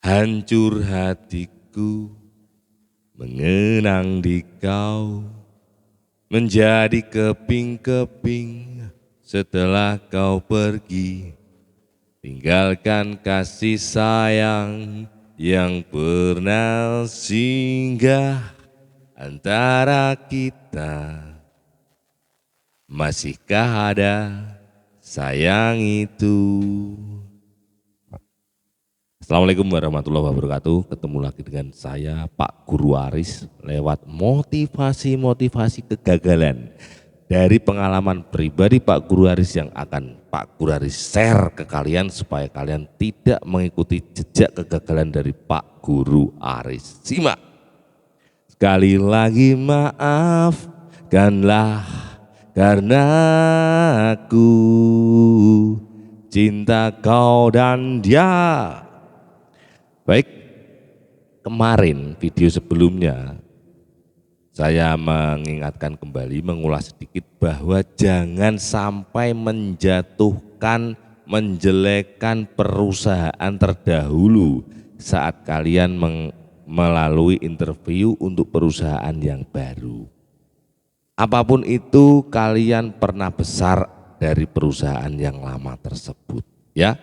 Hancur hatiku mengenang di kau, menjadi keping-keping setelah kau pergi. Tinggalkan kasih sayang yang pernah singgah antara kita. Masihkah ada sayang itu? Assalamualaikum warahmatullahi wabarakatuh. Ketemu lagi dengan saya Pak Guru Aris lewat motivasi-motivasi kegagalan dari pengalaman pribadi Pak Guru Aris yang akan Pak Guru Aris share ke kalian supaya kalian tidak mengikuti jejak kegagalan dari Pak Guru Aris. Simak. Sekali lagi maafkanlah karena aku cinta kau dan dia. Baik, kemarin video sebelumnya saya mengingatkan kembali, mengulas sedikit bahwa jangan sampai menjatuhkan, menjelekkan perusahaan terdahulu saat kalian melalui interview untuk perusahaan yang baru. Apapun itu, kalian pernah besar dari perusahaan yang lama tersebut, ya.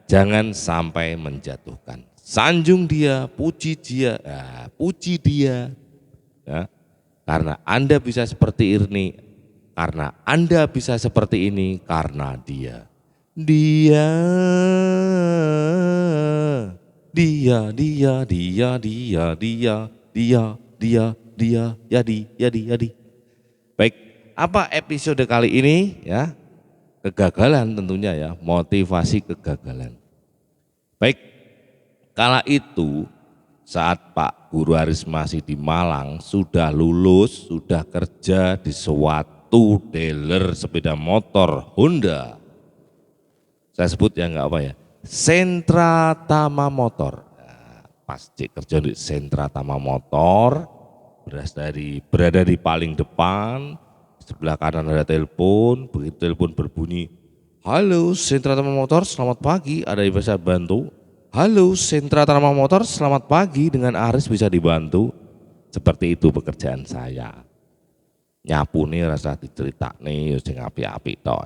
Jangan sampai menjatuhkan. Sanjung dia, puji dia, puji dia, ya. Karena Anda bisa seperti ini, karena Anda bisa seperti ini, karena dia, dia, dia, dia, dia, dia, dia, dia, dia, dia, yadi. Baik, apa episode kali ini ya? Kegagalan tentunya ya, motivasi kegagalan. Baik, kala itu saat Pak Guru Aris masih di Malang, sudah lulus, sudah kerja di suatu dealer sepeda motor Honda. Saya sebut ya enggak apa ya, Sentra Tama Motor. Nah, pas kerja di Sentra Tama Motor, berada di paling depan, sebelah kanan ada telepon, begitu telepon berbunyi, halo Sentra Tama Motor, selamat pagi, ada yang bisa bantu? Halo Sentra Tama Motor, selamat pagi, dengan Aris bisa dibantu? Seperti itu pekerjaan saya. Nyapu nih rasa dicerita nih, sing api-api toh.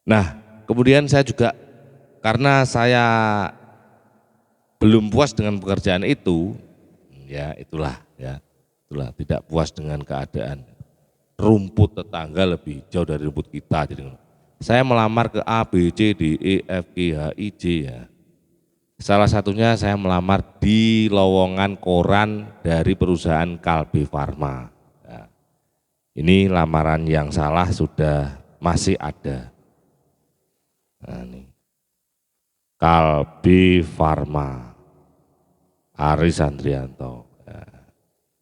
Nah, kemudian saya juga karena saya belum puas dengan pekerjaan itu, ya itulah tidak puas dengan keadaan. Rumput tetangga lebih jauh dari rumput kita. Jadi saya melamar ke A, B, C, D, E, F, G, H, I, J ya. Salah satunya saya melamar di lowongan koran dari perusahaan Kalbe Farma. Ya. Ini lamaran yang salah sudah masih ada. Nah, ini. Kalbe Farma, Aris Andrianto. Ya.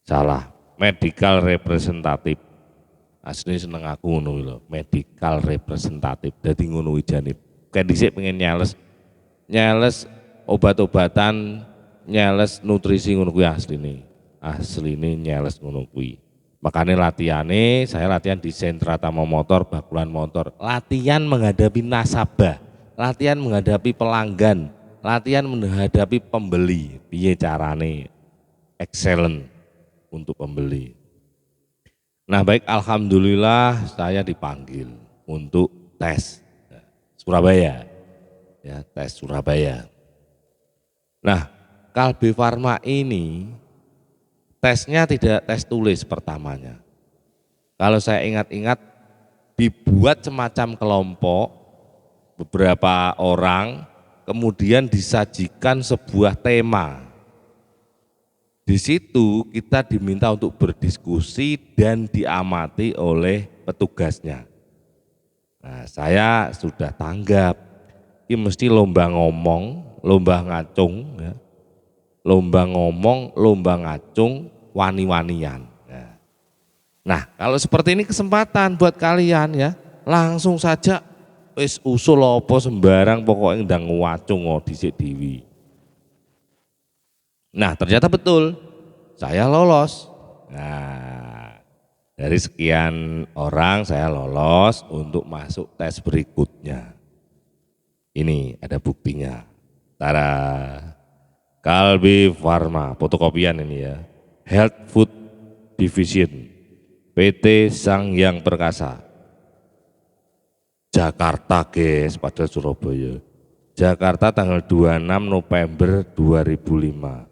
Salah, medical representative. Asli seneng aku ngono lho, medical representative. Dadi ngono janib. Kayak dhisik pengen nyales obat-obatan, nyales nutrisi ngono kuwi asline. Asline nyales ngono kuwi. Makanya latihane saya latihan di Sentra Tama Motor, Bakulan Motor. Latihan menghadapi nasabah, latihan menghadapi pelanggan, latihan menghadapi pembeli. Piye carane excellent untuk pembeli. Nah baik, alhamdulillah saya dipanggil untuk tes Surabaya, ya tes Surabaya. Nah Kalbe Farma ini tesnya tidak tes tulis pertamanya. Kalau saya ingat-ingat dibuat semacam kelompok, beberapa orang, kemudian disajikan sebuah tema. Di situ kita diminta untuk berdiskusi dan diamati oleh petugasnya. Nah, saya sudah tanggap, ini mesti lomba ngomong, lomba ngacung, ya. Lomba ngomong, lomba ngacung, wani-wanian. Nah, kalau seperti ini kesempatan buat kalian ya, langsung saja wis usul apa sembarang pokoknya ndang ngacung dhisik dhewe. Nah ternyata betul, saya lolos. Nah dari sekian orang saya lolos untuk masuk tes berikutnya. Ini ada buktinya. Tara. Kalbe Farma, fotokopian ini ya. Health Food Division, PT Sangyang Perkasa. Jakarta guys, padahal Surabaya. Jakarta tanggal 26 November 2005.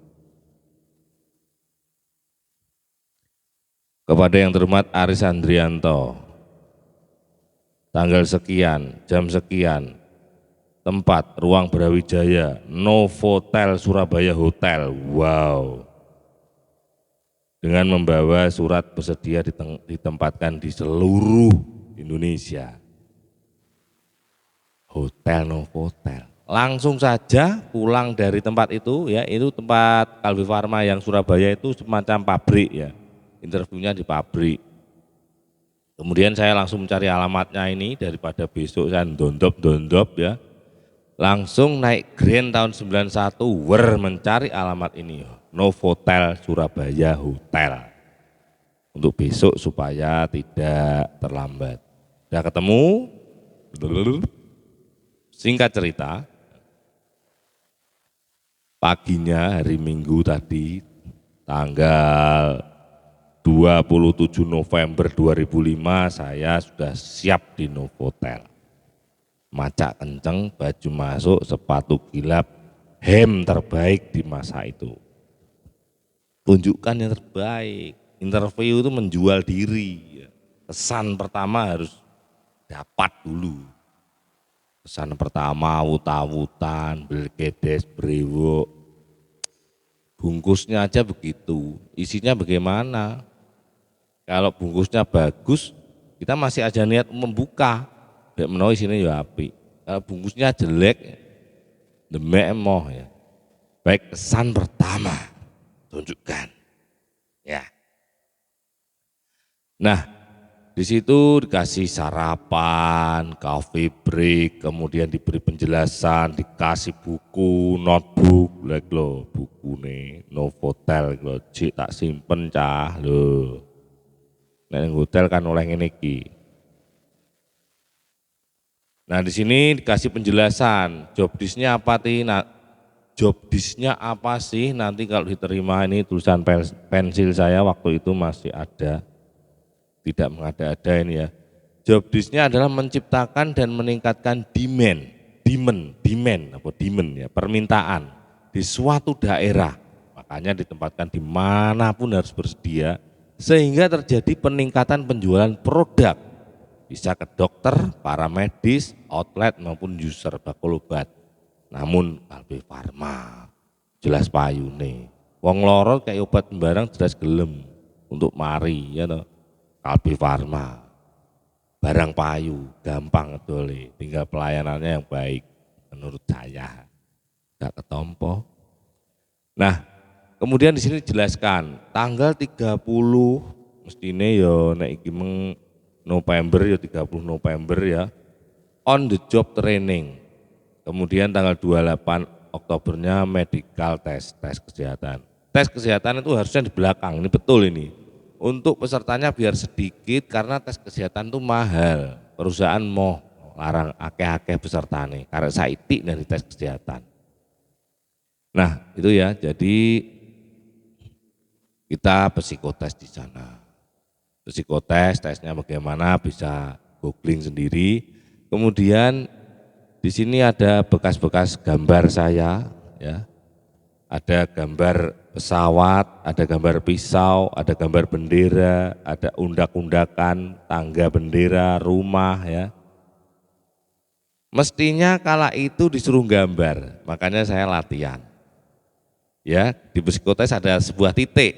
Kepada yang terhormat Aris Andrianto, tanggal sekian, jam sekian, tempat Ruang Brawijaya, Novotel Surabaya Hotel. Wow. Dengan membawa surat bersedia ditempatkan di seluruh Indonesia. Hotel Novotel. Langsung saja pulang dari tempat itu ya, itu tempat Kalbe Farma yang Surabaya itu semacam pabrik ya. Interviewnya di pabrik. Kemudian saya langsung mencari alamatnya ini daripada besok saya dondop ya. Langsung naik Grand tahun 91 mencari alamat ini. Novotel Surabaya Hotel. Untuk besok supaya tidak terlambat. Sudah ketemu? Singkat cerita, paginya hari Minggu tadi tanggal 27 November 2005 saya sudah siap di Novotel. Macak kenceng, baju masuk, sepatu kilap, hem terbaik di masa itu. Tunjukkan yang terbaik. Interview itu menjual diri. Kesan pertama harus dapat dulu. Kesan pertama wut-awutan, belgedes, brewok. Bungkusnya aja begitu, isinya bagaimana? Kalau bungkusnya bagus, kita masih aja niat membuka. Dek menawa isinya ya api. Kalau bungkusnya jelek, demek emoh ya. Baik, kesan pertama, tunjukkan. Ya. Nah, di situ dikasih sarapan, coffee break, kemudian diberi penjelasan, dikasih buku, notebook, lek lo buku nih, Novotel lo, cik tak simpen cah lo. Nek hotel kan oleh ngene iki. Nah di sini dikasih penjelasan, job disknya apa sih? Nah, job disknya apa sih? Nanti kalau diterima ini tulisan pensil saya waktu itu masih ada. Tidak mengada-ada ini ya. Job disknya adalah menciptakan dan meningkatkan demand ya, permintaan di suatu daerah. Makanya ditempatkan dimanapun harus bersedia, sehingga terjadi peningkatan penjualan produk. Bisa ke dokter, paramedis, outlet maupun user bakul obat. Namun Kalbe Farma jelas payune. Wong loro kayak obat sembarang jelas gelem untuk mari ya toh. Kalbe Farma, barang payu, gampang ngedole, tinggal pelayanannya yang baik menurut saya, nggak ketompo. Nah, kemudian di sini dijelaskan tanggal 30 mestine yo nek iki November ya 30 November ya, on the job training. Kemudian tanggal 28 Oktobernya medical test kesehatan. Tes kesehatan itu harusnya di belakang, ini betul ini. Untuk pesertanya biar sedikit karena tes kesehatan itu mahal. Perusahaan mau larang akeh-akeh peserta nih karena saitik dari tes kesehatan. Nah itu ya, jadi kita psikotes di sana. Psikotes, tesnya bagaimana bisa googling sendiri. Kemudian di sini ada bekas-bekas gambar saya ya. Ada gambar pesawat, ada gambar pisau, ada gambar bendera, ada undak-undakan, tangga bendera, rumah ya. Mestinya kala itu disuruh gambar, makanya saya latihan. Ya, di psikotes ada sebuah titik,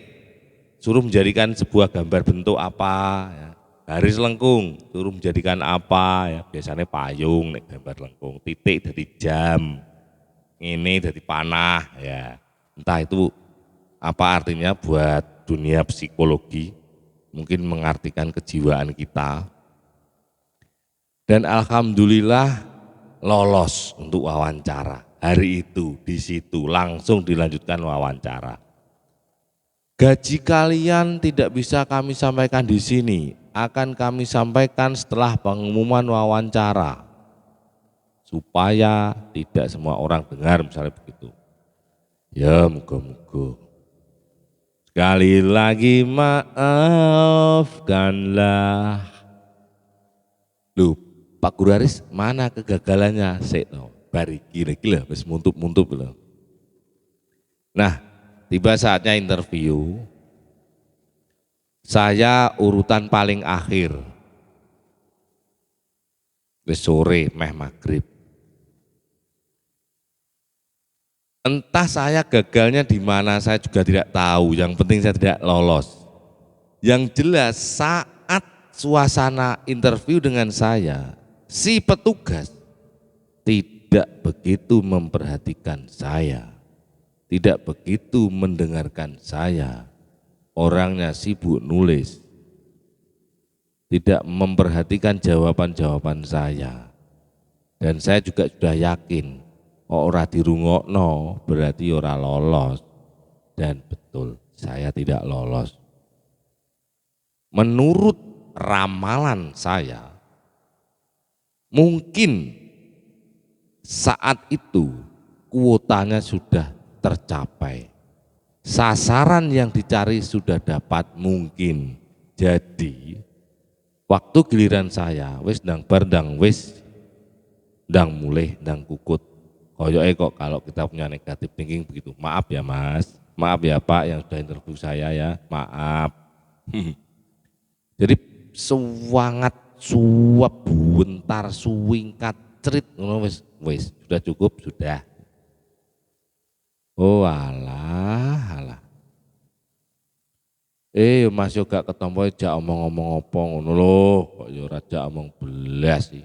suruh menjadikan sebuah gambar bentuk apa, ya. Garis lengkung, suruh menjadikan apa, ya. Biasanya payung, nek gambar lengkung, titik dari jam, ini dari panah, ya. Entah itu apa artinya buat dunia psikologi, mungkin mengartikan kejiwaan kita. Dan alhamdulillah lolos untuk wawancara. Hari itu di situ langsung dilanjutkan wawancara. Gaji kalian tidak bisa kami sampaikan di sini, akan kami sampaikan setelah pengumuman wawancara. Supaya tidak semua orang dengar misalnya begitu. Ya muga-muga. Sekali lagi maafkanlah. Loh, Pak Guru Aris mana kegagalannya? Sik no, bari kira-kira wis muntup-muntup lho. Nah, tiba saatnya interview. Saya urutan paling akhir. Wis sore meh maghrib. Entah saya gagalnya di mana saya juga tidak tahu, yang penting saya tidak lolos. Yang jelas saat suasana interview dengan saya, si petugas tidak begitu memperhatikan saya, tidak begitu mendengarkan saya. Orangnya sibuk nulis, tidak memperhatikan jawaban-jawaban saya. Dan saya juga sudah yakin, ora dirungokno berarti ora lolos. Dan betul, saya tidak lolos. Menurut ramalan saya, mungkin saat itu kuotanya sudah tercapai. Sasaran yang dicari sudah dapat mungkin. Jadi waktu giliran saya wis ndang bar ndang wis ndang mulih ndang kukut. Koyoke kok kalau kita punya negatif thinking begitu. Maaf ya Mas, maaf ya Pak yang sudah interview saya ya, maaf. Jadi sewangat suap bentar suwingkat cerit ngono wis sudah cukup sudah. Oh alah. Mas yo gak ketompo jak omong-omong apa ngono lho, kok yo ora jak omong belas sih.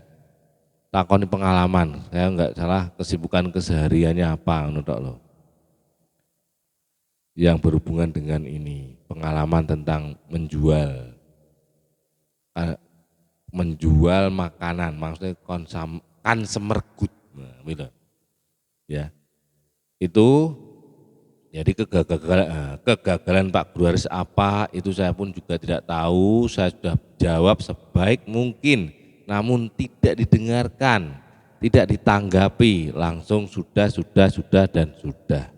Takoni pengalaman, saya enggak salah kesibukan kesehariannya apa ngono tok lho. Yang berhubungan dengan ini, pengalaman tentang menjual makanan, maksudnya consumer good. Nah, gitu. Ya. Itu jadi kegagalan Pak Guru Aris apa itu saya pun juga tidak tahu. Saya sudah jawab sebaik mungkin, namun tidak didengarkan, tidak ditanggapi, langsung sudah dan sudah.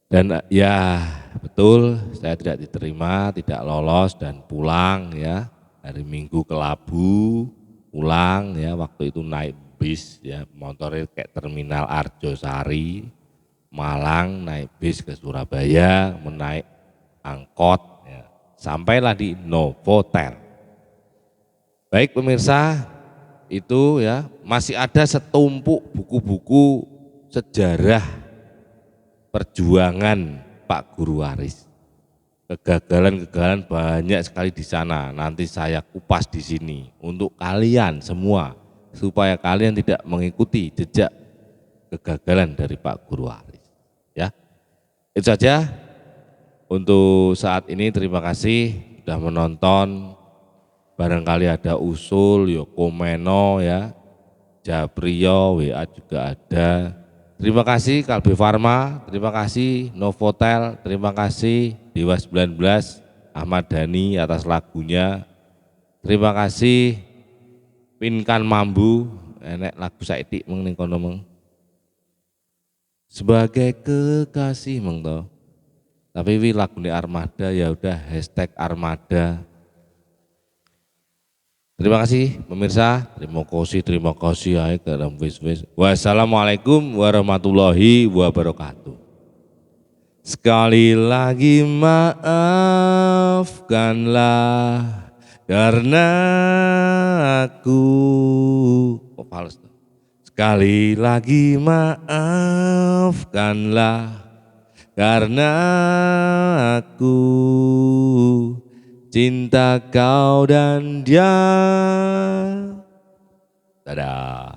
Dan ya betul saya tidak diterima, tidak lolos dan pulang ya. Hari Minggu ke Labu, pulang ya, waktu itu naik bis ya, motornya kayak terminal Arjosari, Malang, naik bis ke Surabaya, menaik angkot, ya. Sampailah di Novotel. Baik pemirsa, itu ya masih ada setumpuk buku-buku sejarah perjuangan Pak Guru Aris. Kegagalan-kegagalan banyak sekali di sana. Nanti saya kupas di sini untuk kalian semua supaya kalian tidak mengikuti jejak kegagalan dari Pak Guru Aris. Ya, itu saja untuk saat ini. Terima kasih sudah menonton. Barangkali ada usul, yo komeno ya, Japrio, WA juga ada. Terima kasih Kalbe Farma, terima kasih Novotel, terima kasih Dewa 19, Ahmad Dhani atas lagunya. Terima kasih Pinkan Mambu, enek lagu saiki meng ning kono meng. Sebagai kekasih meng to. Tapi wi lagune Armada ya udah #Armada. Terima kasih pemirsa, terima kasih ae dalam wis. Wassalamualaikum warahmatullahi wabarakatuh. Sekali lagi maafkanlah karena aku fals. Sekali lagi maafkanlah karena aku cinta kau dan dia. Dadah.